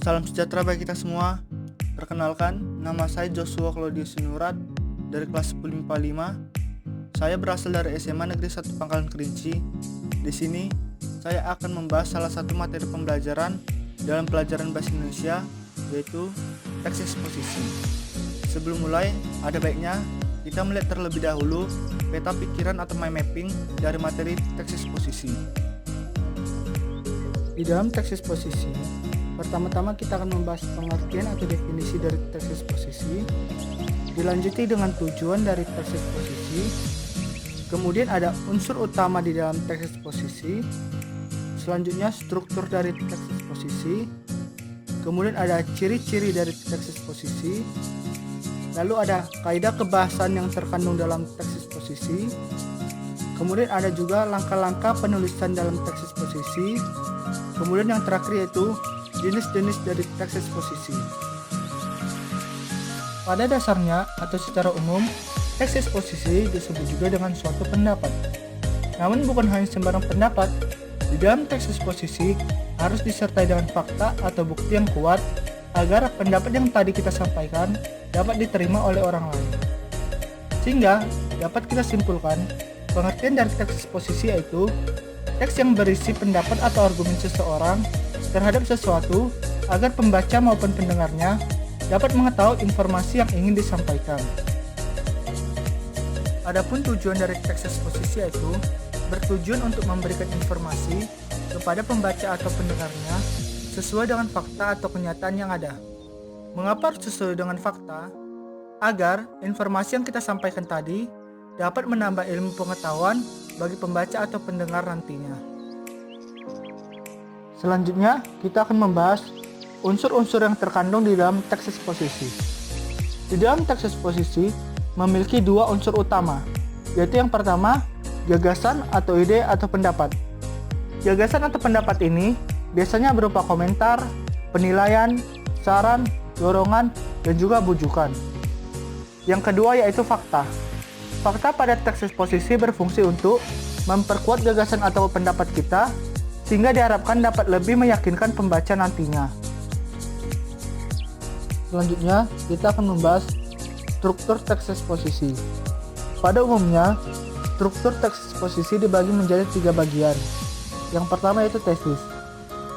Salam sejahtera bagi kita semua. Perkenalkan, nama saya Joshua Claudius Sinurat dari kelas 10 IPA 5. Saya berasal dari SMA Negeri 1 Pangkalan Kerinci. Di sini, saya akan membahas salah satu materi pembelajaran dalam pelajaran Bahasa Indonesia, yaitu teks eksposisi. Sebelum mulai, ada baiknya kita melihat terlebih dahulu peta pikiran atau mind mapping dari materi teks eksposisi. Di dalam teks eksposisi, pertama-tama kita akan membahas pengertian atau definisi dari teks eksposisi, dilanjuti dengan tujuan dari teks eksposisi, kemudian ada unsur utama di dalam teks eksposisi, selanjutnya struktur dari teks eksposisi, kemudian ada ciri-ciri dari teks eksposisi, lalu ada kaidah kebahasan yang terkandung dalam teks eksposisi, kemudian ada juga langkah-langkah penulisan dalam teks eksposisi, kemudian yang terakhir yaitu jenis-jenis dari teks eksposisi. Pada dasarnya atau secara umum, teks eksposisi disebut juga dengan suatu pendapat. Namun bukan hanya sembarang pendapat, di dalam teks eksposisi harus disertai dengan fakta atau bukti yang kuat agar pendapat yang tadi kita sampaikan dapat diterima oleh orang lain. Sehingga dapat kita simpulkan, pengertian dari teks eksposisi yaitu teks yang berisi pendapat atau argumen seseorang terhadap sesuatu agar pembaca maupun pendengarnya dapat mengetahui informasi yang ingin disampaikan. Adapun tujuan dari teks eksposisi yaitu bertujuan untuk memberikan informasi kepada pembaca atau pendengarnya sesuai dengan fakta atau kenyataan yang ada. Mengapa harus sesuai dengan fakta? Agar informasi yang kita sampaikan tadi dapat menambah ilmu pengetahuan bagi pembaca atau pendengar nantinya. Selanjutnya, kita akan membahas unsur-unsur yang terkandung di dalam teks eksposisi. Di dalam teks eksposisi memiliki dua unsur utama, yaitu yang pertama, gagasan atau ide atau pendapat. Gagasan atau pendapat ini biasanya berupa komentar, penilaian, saran, dorongan, dan juga bujukan. Yang kedua yaitu fakta. Fakta pada teks eksposisi berfungsi untuk memperkuat gagasan atau pendapat kita, sehingga diharapkan dapat lebih meyakinkan pembaca nantinya. Selanjutnya, kita akan membahas struktur teks eksposisi. Pada umumnya, struktur teks eksposisi dibagi menjadi 3 bagian. Yang pertama yaitu tesis.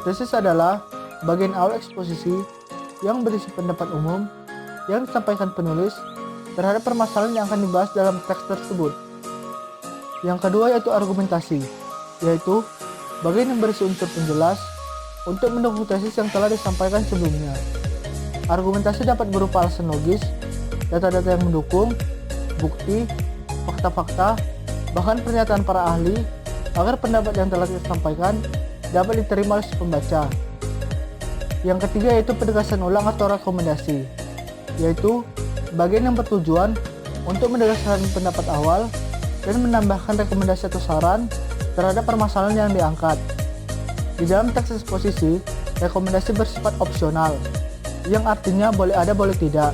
Tesis adalah bagian awal eksposisi yang berisi pendapat umum yang disampaikan penulis terhadap permasalahan yang akan dibahas dalam teks tersebut. Yang kedua yaitu argumentasi, yaitu bagian yang berisi unsur penjelas untuk mendukung tesis yang telah disampaikan sebelumnya. Argumentasi dapat berupa alasan logis, data-data yang mendukung, bukti, fakta-fakta, bahkan pernyataan para ahli agar pendapat yang telah disampaikan dapat diterima oleh pembaca. Yang ketiga yaitu penegasan ulang atau rekomendasi, yaitu bagian yang bertujuan untuk menegaskan pendapat awal dan menambahkan rekomendasi atau saran terhadap permasalahan yang diangkat. Di dalam teks eksposisi, rekomendasi bersifat opsional, yang artinya boleh ada boleh tidak.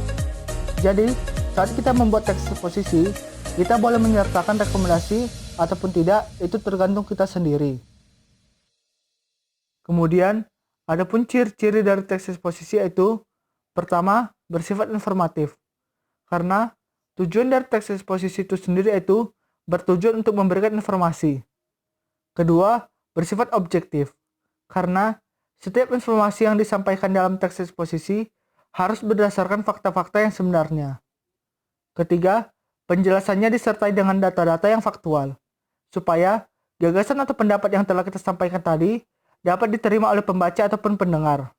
Jadi, saat kita membuat teks eksposisi, kita boleh menyertakan rekomendasi ataupun tidak, itu tergantung kita sendiri. Kemudian, adapun ciri-ciri dari teks eksposisi yaitu pertama, bersifat informatif. Karena tujuan dari teks eksposisi itu sendiri yaitu bertujuan untuk memberikan informasi. Kedua, bersifat objektif. Karena setiap informasi yang disampaikan dalam teks eksposisi harus berdasarkan fakta-fakta yang sebenarnya. Ketiga, penjelasannya disertai dengan data-data yang faktual, supaya gagasan atau pendapat yang telah kita sampaikan tadi dapat diterima oleh pembaca ataupun pendengar.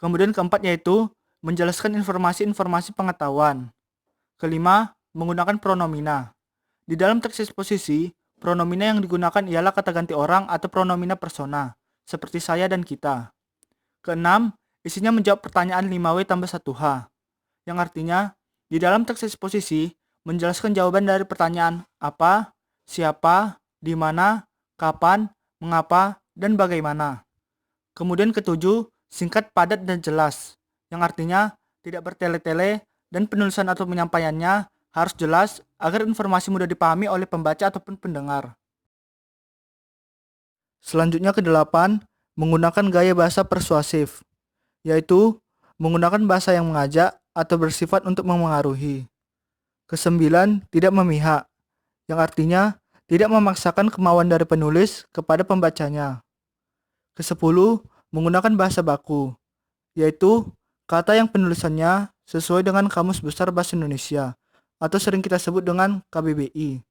Kemudian keempat yaitu menjelaskan informasi-informasi pengetahuan. Kelima, menggunakan pronomina. Di dalam teks eksposisi, pronomina yang digunakan ialah kata ganti orang atau pronomina persona, seperti saya dan kita. Keenam, isinya menjawab pertanyaan 5W tambah 1H, yang artinya, di dalam teks eksposisi, menjelaskan jawaban dari pertanyaan apa, siapa, di mana, kapan, mengapa, dan bagaimana. Kemudian ketujuh, singkat, padat, dan jelas, yang artinya tidak bertele-tele dan penulisan atau penyampaiannya harus jelas agar informasi mudah dipahami oleh pembaca ataupun pendengar. Selanjutnya ke-8, menggunakan gaya bahasa persuasif, yaitu menggunakan bahasa yang mengajak atau bersifat untuk memengaruhi. Kesembilan, tidak memihak, yang artinya tidak memaksakan kemauan dari penulis kepada pembacanya. Kesepuluh, menggunakan bahasa baku, yaitu kata yang penulisannya sesuai dengan Kamus Besar Bahasa Indonesia atau sering kita sebut dengan KBBI.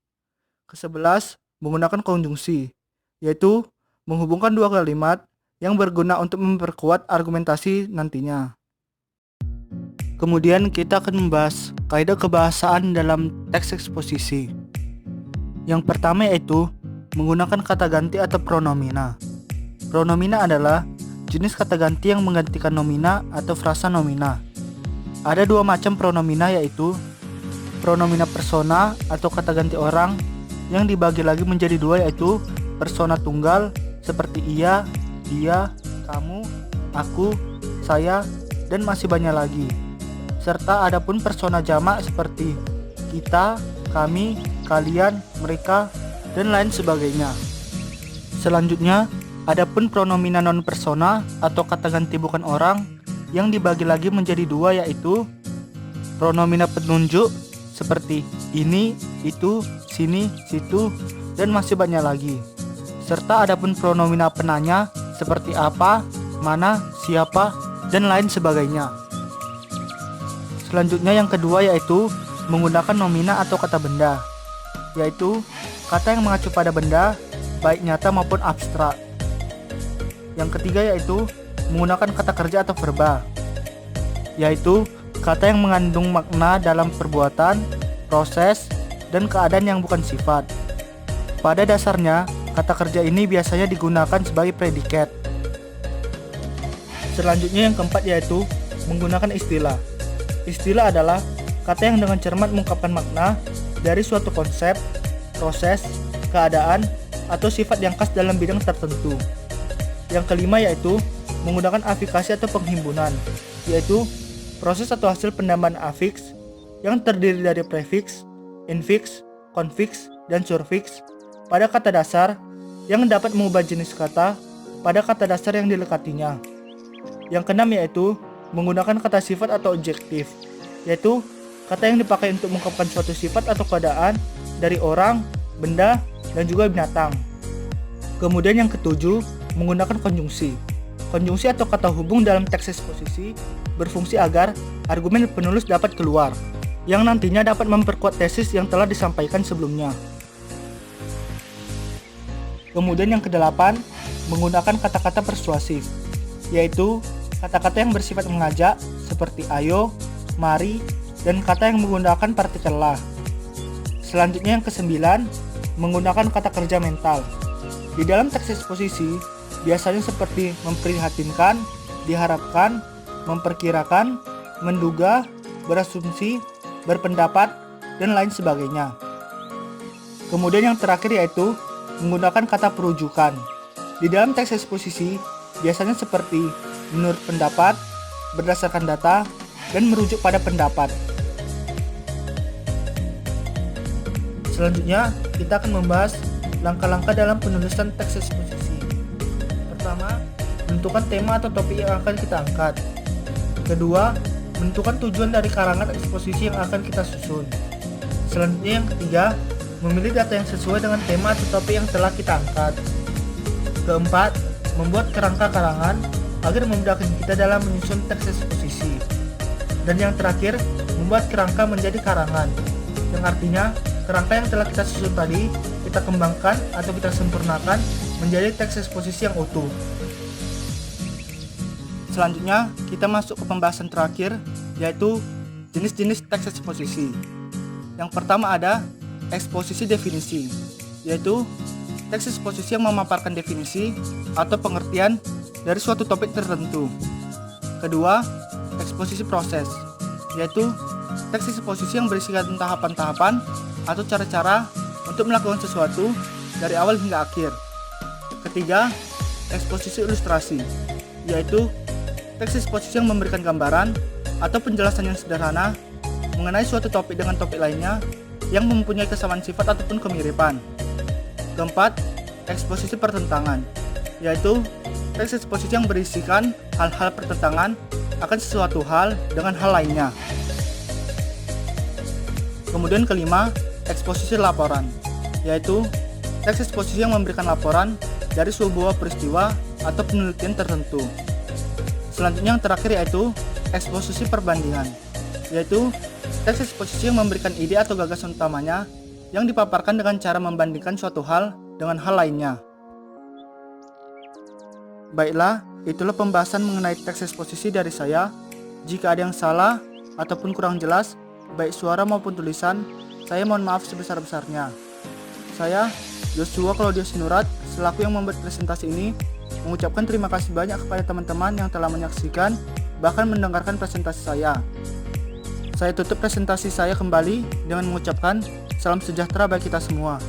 Kesebelas, menggunakan konjungsi, yaitu menghubungkan dua kalimat yang berguna untuk memperkuat argumentasi nantinya. Kemudian kita akan membahas kaidah kebahasaan dalam teks eksposisi. Yang pertama yaitu menggunakan kata ganti atau pronomina. Pronomina adalah jenis kata ganti yang menggantikan nomina atau frasa nomina. Ada dua macam pronomina, yaitu pronomina persona atau kata ganti orang yang dibagi lagi menjadi dua, yaitu persona tunggal seperti ia, dia, kamu, aku, saya, dan masih banyak lagi. Serta adapun persona jamak seperti kita, kami, kalian, mereka, dan lain sebagainya. Selanjutnya, adapun pronomina non persona atau kata ganti bukan orang yang dibagi lagi menjadi dua, yaitu pronomina penunjuk seperti ini, itu, sini, situ, dan masih banyak lagi. Serta adapun pronomina penanya seperti apa, mana, siapa, dan lain sebagainya. Selanjutnya yang kedua yaitu menggunakan nomina atau kata benda, yaitu kata yang mengacu pada benda baik nyata maupun abstrak. Yang ketiga yaitu menggunakan kata kerja atau verba, yaitu kata yang mengandung makna dalam perbuatan, proses, dan keadaan yang bukan sifat. Pada dasarnya, kata kerja ini biasanya digunakan sebagai predikat. Selanjutnya yang keempat yaitu menggunakan istilah. Istilah adalah kata yang dengan cermat mengungkapkan makna dari suatu konsep, proses, keadaan, atau sifat yang khas dalam bidang tertentu. Yang kelima yaitu menggunakan afikasi atau penghimpunan, yaitu proses atau hasil penambahan afiks yang terdiri dari prefiks, infiks, konfiks, dan surfiks pada kata dasar yang dapat mengubah jenis kata pada kata dasar yang dilekatinya. Yang keenam yaitu menggunakan kata sifat atau adjektif, yaitu kata yang dipakai untuk mengungkapkan suatu sifat atau keadaan dari orang, benda, dan juga binatang. Kemudian yang ketujuh, menggunakan konjungsi. Konjungsi atau kata hubung dalam teks eksposisi berfungsi agar argumen penulis dapat keluar, yang nantinya dapat memperkuat tesis yang telah disampaikan sebelumnya. Kemudian yang kedelapan, menggunakan kata-kata persuasif, yaitu kata-kata yang bersifat mengajak seperti ayo, mari, dan kata yang menggunakan partikel lah. Selanjutnya yang kesembilan, menggunakan kata kerja mental. Di dalam teks eksposisi, biasanya seperti memprihatinkan, diharapkan, memperkirakan, menduga, berasumsi, berpendapat, dan lain sebagainya. Kemudian yang terakhir yaitu menggunakan kata perujukan. Di dalam teks eksposisi, biasanya seperti menurut pendapat, berdasarkan data, dan merujuk pada pendapat. Selanjutnya, kita akan membahas langkah-langkah dalam penulisan teks eksposisi. Pertama, menentukan tema atau topik yang akan kita angkat. Kedua, menentukan tujuan dari karangan eksposisi yang akan kita susun. Selanjutnya yang ketiga, memilih data yang sesuai dengan tema atau topik yang telah kita angkat. Keempat, membuat kerangka karangan agar memudahkan kita dalam menyusun teks eksposisi. Dan yang terakhir, membuat kerangka menjadi karangan, yang artinya kerangka yang telah kita susun tadi kita kembangkan atau kita sempurnakan menjadi teks eksposisi yang utuh. Selanjutnya, kita masuk ke pembahasan terakhir, yaitu jenis-jenis teks eksposisi. Yang pertama ada eksposisi definisi, yaitu teks eksposisi yang memaparkan definisi atau pengertian dari suatu topik tertentu. Kedua, eksposisi proses, yaitu teks eksposisi yang berisikan tahapan-tahapan atau cara-cara untuk melakukan sesuatu dari awal hingga akhir. Ketiga, eksposisi ilustrasi, yaitu teks eksposisi yang memberikan gambaran atau penjelasan yang sederhana mengenai suatu topik dengan topik lainnya yang mempunyai kesamaan sifat ataupun kemiripan. Keempat, eksposisi pertentangan, yaitu teks eksposisi yang berisikan hal-hal pertentangan akan sesuatu hal dengan hal lainnya. Kemudian kelima, eksposisi laporan, yaitu teks eksposisi yang memberikan laporan dari sebuah peristiwa atau penelitian tertentu. Selanjutnya yang terakhir yaitu eksposisi perbandingan, yaitu teks eksposisi yang memberikan ide atau gagasan utamanya yang dipaparkan dengan cara membandingkan suatu hal dengan hal lainnya. Baiklah, itulah pembahasan mengenai teks eksposisi dari saya. Jika ada yang salah ataupun kurang jelas, baik suara maupun tulisan, saya mohon maaf sebesar-besarnya. Saya, Joshua Claudius Sinurat, selaku yang membuat presentasi ini, mengucapkan terima kasih banyak kepada teman-teman yang telah menyaksikan, bahkan mendengarkan presentasi saya. Saya tutup presentasi saya kembali dengan mengucapkan salam sejahtera bagi kita semua.